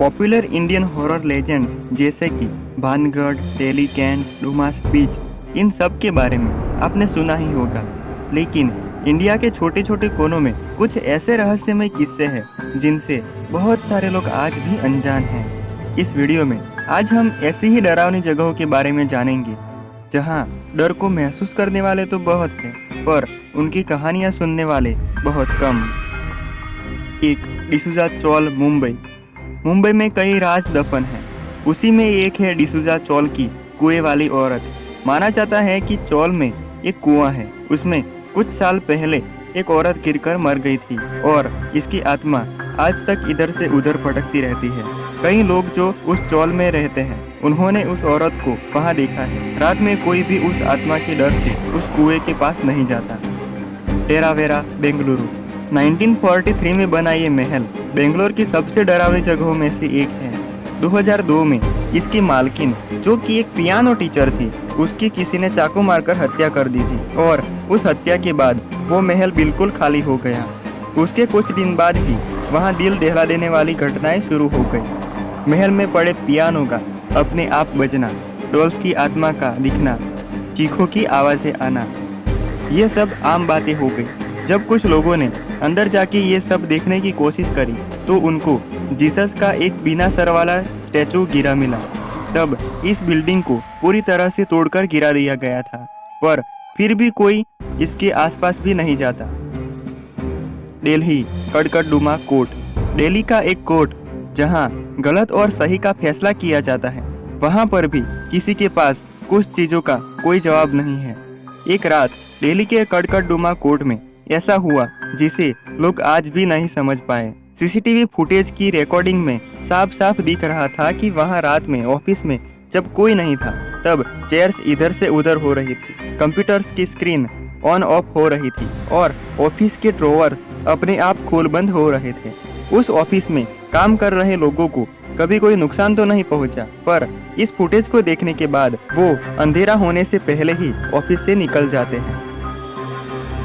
Popular Indian horror legends जैसे कि Bhangarh, tele cantt, Dumas बीच, इन सब के बारे में आपने सुना ही होगा। लेकिन इंडिया के छोटे छोटे कोनों में कुछ ऐसे रहस्यमय किस्से हैं जिनसे बहुत सारे लोग आज भी अनजान हैं। इस वीडियो में आज हम ऐसी ही डरावनी जगहों के बारे में जानेंगे जहां डर को महसूस करने वाले तो बहुत हैं, पर उनकी कहानियां सुनने वाले बहुत कम। एक, डिसूजा चौल, मुंबई में कई राज दफन हैं। उसी में एक है डिसूजा चौल की कुएं वाली औरत। माना जाता है कि चौल में एक कुआं है, उसमें कुछ साल पहले एक औरत गिरकर मर गई थी और इसकी आत्मा आज तक इधर से उधर भटकती रहती है। कई लोग जो उस चौल में रहते हैं उन्होंने उस औरत को वहां देखा है। रात में कोई भी उस आत्मा के डर से उस कुएं के पास नहीं जाता। टेरावेरा, बेंगलुरु। 1943 में बना ये महल बेंगलोर की सबसे डरावनी जगहों में से एक है। 2002 में इसकी मालकिन, जो कि एक पियानो टीचर थी, उसकी किसी ने चाकू मारकर हत्या कर दी थी और उस हत्या के बाद वो महल बिल्कुल खाली हो गया। उसके कुछ दिन बाद ही वहाँ दिल दहला देने वाली घटनाएं शुरू हो गई। महल में पड़े पियानो का अपने आप बजना, डॉल्स की आत्मा का दिखना, चीखों की आवाज़ें आना, ये सब आम बातें हो गई। जब कुछ लोगों ने अंदर जाके ये सब देखने की कोशिश करी तो उनको जीसस का एक बिना सर वाला स्टैचू गिरा मिला। तब इस बिल्डिंग को पूरी तरह से तोड़कर गिरा दिया गया था, पर फिर भी कोई इसके आसपास भी नहीं जाता। दिल्ली, कड़कड़डुमा कोर्ट। दिल्ली का एक कोर्ट जहां गलत और सही का फैसला किया जाता है, वहां पर भी किसी के पास कुछ चीज़ों का कोई जवाब नहीं है। एक रात दिल्ली के कड़कड़डुमा कोर्ट में ऐसा हुआ जिसे लोग आज भी नहीं समझ पाए। सीसीटीवी फुटेज की रिकॉर्डिंग में साफ साफ दिख रहा था कि वहां रात में ऑफिस में जब कोई नहीं था तब चेयर्स इधर से उधर हो रही थी, कंप्यूटर्स की स्क्रीन ऑन ऑफ हो रही थी और ऑफिस के ड्रॉवर अपने आप खोल बंद हो रहे थे। उस ऑफिस में काम कर रहे लोगों को कभी कोई नुकसान तो नहीं पहुंचा, पर इस फुटेज को देखने के बाद वो अंधेरा होने से पहले ही ऑफिस से निकल जाते हैं।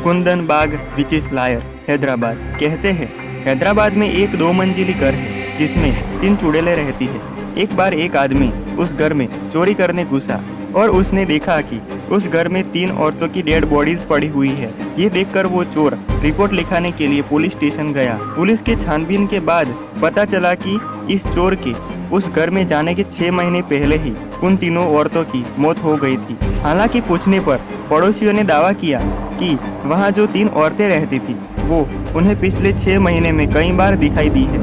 कुंदन बाग विच इज लायर, हैदराबाद। कहते हैं हैदराबाद में एक 2 मंजिली घर है जिसमें 3 चुड़ैलें रहती है। एक बार एक आदमी उस घर में चोरी करने घुसा और उसने देखा कि उस घर में 3 औरतों की डेड बॉडीज पड़ी हुई है। ये देखकर वो चोर रिपोर्ट लिखाने के लिए पुलिस स्टेशन गया। पुलिस के छानबीन के बाद पता चला कि इस चोर के उस घर में जाने के 6 महीने पहले ही उन तीनों औरतों की मौत हो गई थी। हालांकि पूछने पर पड़ोसियों ने दावा किया कि वहाँ जो 3 औरतें रहती थी वो उन्हें पिछले 6 महीने में कई बार दिखाई दी है।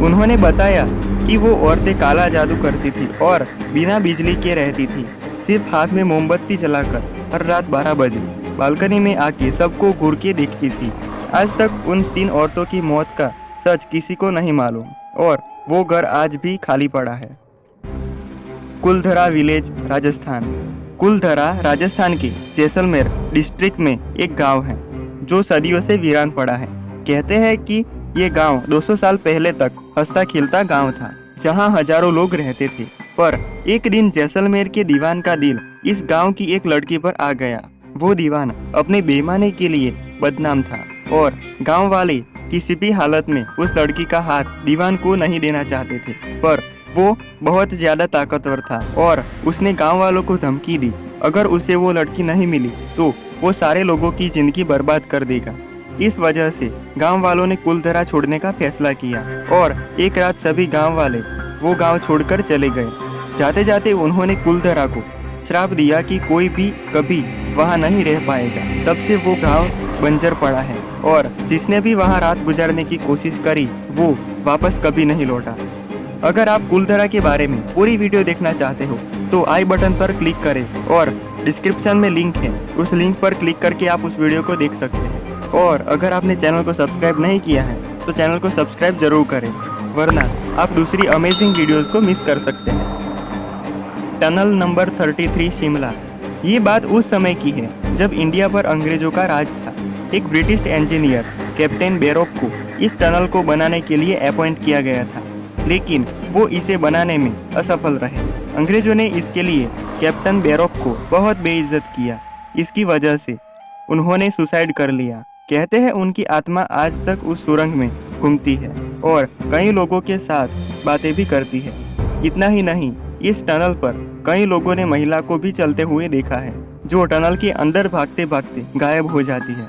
उन्होंने बताया कि वो औरतें काला जादू करती थी और बिना बिजली के रहती थी, सिर्फ हाथ में मोमबत्ती जलाकर हर रात 12 बजे बालकनी में आके सबको घूर के देखती थी। आज तक उन 3 औरतों की मौत का सच किसी को नहीं मालूम और वो घर आज भी खाली पड़ा है। कुलधरा विलेज, राजस्थान। कुलधरा राजस्थान के जैसलमेर डिस्ट्रिक्ट में एक गांव है जो सदियों से वीरान पड़ा है। कहते हैं कि ये गांव 200 साल पहले तक हंसता खिलता गांव था जहां हजारों लोग रहते थे। पर एक दिन जैसलमेर के दीवान का दिल इस गांव की एक लड़की पर आ गया। वो दीवान अपने बेईमानी के लिए बदनाम था और गांव वाले किसी भी हालत में उस लड़की का हाथ दीवान को नहीं देना चाहते थे, पर वो बहुत ज्यादा ताकतवर था और उसने गांव वालों को धमकी दी, अगर उसे वो लड़की नहीं मिली तो वो सारे लोगों की जिंदगी बर्बाद कर देगा। इस वजह से गांव वालों ने कुलधरा छोड़ने का फैसला किया और एक रात सभी गांव वाले वो गांव छोड़कर चले गए। जाते जाते उन्होंने कुलधरा को श्राप दिया कि कोई भी कभी वहां नहीं रह पाएगा। तब से वो गांव बंजर पड़ा है और जिसने भी वहां रात गुजारने की कोशिश करी वो वापस कभी नहीं लौटा। अगर आप कुलधरा के बारे में पूरी वीडियो देखना चाहते हो तो आई बटन पर क्लिक करें और डिस्क्रिप्शन में लिंक है, उस लिंक पर क्लिक करके आप उस वीडियो को देख सकते हैं। और अगर आपने चैनल को सब्सक्राइब नहीं किया है तो चैनल को सब्सक्राइब जरूर करें, वरना आप दूसरी अमेजिंग वीडियोस को मिस कर सकते हैं। Tunnel number 33, Shimla. ये बात उस समय की है जब इंडिया पर अंग्रेजों का राज था। एक ब्रिटिश इंजीनियर कैप्टन बेरोक को इस टनल को बनाने के लिए अपॉइंट किया गया था, लेकिन वो इसे बनाने में असफल रहे। अंग्रेजों ने इसके लिए कैप्टन बेरोक को बहुत बेइज्जत किया। इसकी वजह से उन्होंने सुसाइड कर लिया। कहते हैं उनकी आत्मा आज तक उस सुरंग में घूमती है। और कई लोगों के साथ बातें भी करती है। इतना ही नहीं, इस टनल पर कई लोगों ने महिला को भी चलते हुए देखा है, जो टनल के अंदर भागते भागते गायब हो जाती है।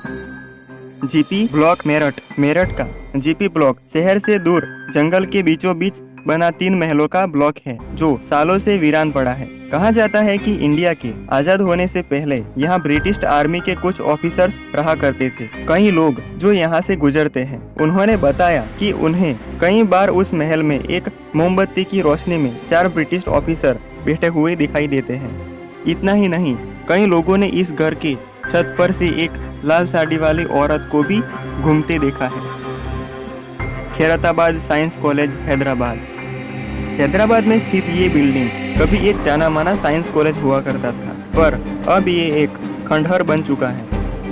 जीपी ब्लॉक मेरठ का जीपी ब्लॉक शहर से दूर जंगल के बीचों बीच बना 3 महलों का ब्लॉक है, जो सालों से वीरान पड़ा है। कहा जाता है कि इंडिया के आजाद होने से पहले यहाँ ब्रिटिश आर्मी के कुछ ऑफिसर्स रहा करते थे। कई लोग जो यहाँ से गुजरते हैं, उन्होंने बताया कि उन्हें कई बार उस महल में एक मोमबत्ती की रोशनी में 4 ब्रिटिश ऑफिसर बैठे हुए दिखाई देते हैं। इतना ही नहीं, कई लोगों ने इस घर के छत पर से एक लाल साड़ी वाली औरत को भी घूमते देखा है। खैरताबाद साइंस कॉलेज हैदराबाद में स्थित ये बिल्डिंग कभी एक जाना माना साइंस कॉलेज हुआ करता था, पर अब ये एक खंडहर बन चुका है।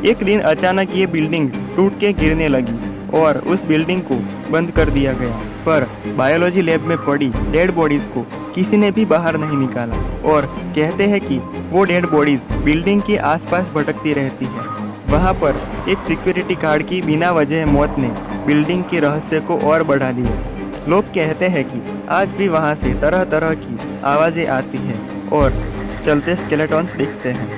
एक दिन अचानक ये बिल्डिंग टूट के गिरने लगी और उस बिल्डिंग को बंद कर दिया गया, पर बायोलॉजी लैब में पड़ी डेड बॉडीज को किसी ने भी बाहर नहीं निकाला और कहते हैं कि वो डेड बॉडीज बिल्डिंग के आसपास भटकती रहती है। वहाँ पर एक सिक्योरिटी गार्ड की बिना वजह मौत ने बिल्डिंग के रहस्य को और बढ़ा दिया। लोग कहते हैं कि आज भी वहाँ से तरह तरह की आवाज़ें आती हैं और चलते स्केलेटॉन्स दिखते हैं।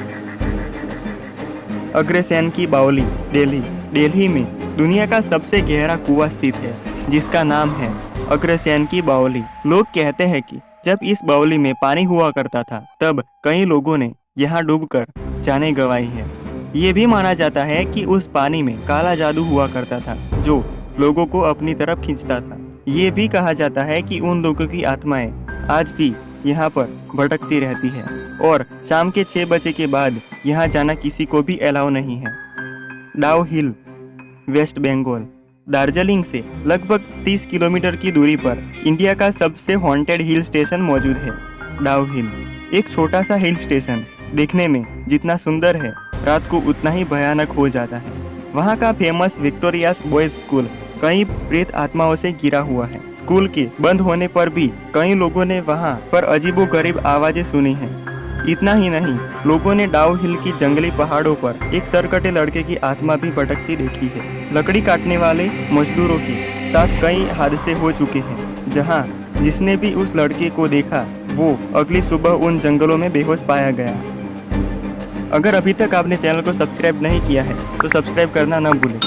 अग्रसेन की बावली दिल्ली में दुनिया का सबसे गहरा कुआं स्थित है, जिसका नाम है अग्रसेन की बावली। लोग कहते हैं कि जब इस बावली में पानी हुआ करता था, तब कई लोगों ने यहाँ डूबकर जाने गंवाई है। ये भी माना जाता है कि उस पानी में काला जादू हुआ करता था, जो लोगों को अपनी तरफ खींचता था। ये भी कहा जाता है कि उन लोगों की आत्माएं आज भी यहाँ पर भटकती रहती है और शाम के 6 बजे के बाद यहाँ जाना किसी को भी अलाउ नहीं है। डाउ हिल वेस्ट बंगाल दार्जिलिंग से लगभग 30 किलोमीटर की दूरी पर इंडिया का सबसे हॉन्टेड हिल स्टेशन मौजूद है। डाउ हिल एक छोटा सा हिल स्टेशन देखने में जितना सुंदर है, रात को उतना ही भयानक हो जाता है। वहाँ का फेमस विक्टोरियास बॉयज स्कूल कई प्रेत आत्माओं से घिरा हुआ है। स्कूल के बंद होने पर भी कई लोगों ने वहाँ पर अजीबोगरीब आवाजें सुनी हैं। इतना ही नहीं, लोगों ने डाउ हिल की जंगली पहाड़ों पर एक सरकटे लड़के की आत्मा भी भटकती देखी है। लकड़ी काटने वाले मजदूरों के साथ कई हादसे हो चुके हैं, जहाँ जिसने भी उस लड़के को देखा वो अगली सुबह उन जंगलों में बेहोश पाया गया। अगर अभी तक आपने चैनल को सब्सक्राइब नहीं किया है तो सब्सक्राइब करना ना भूलें।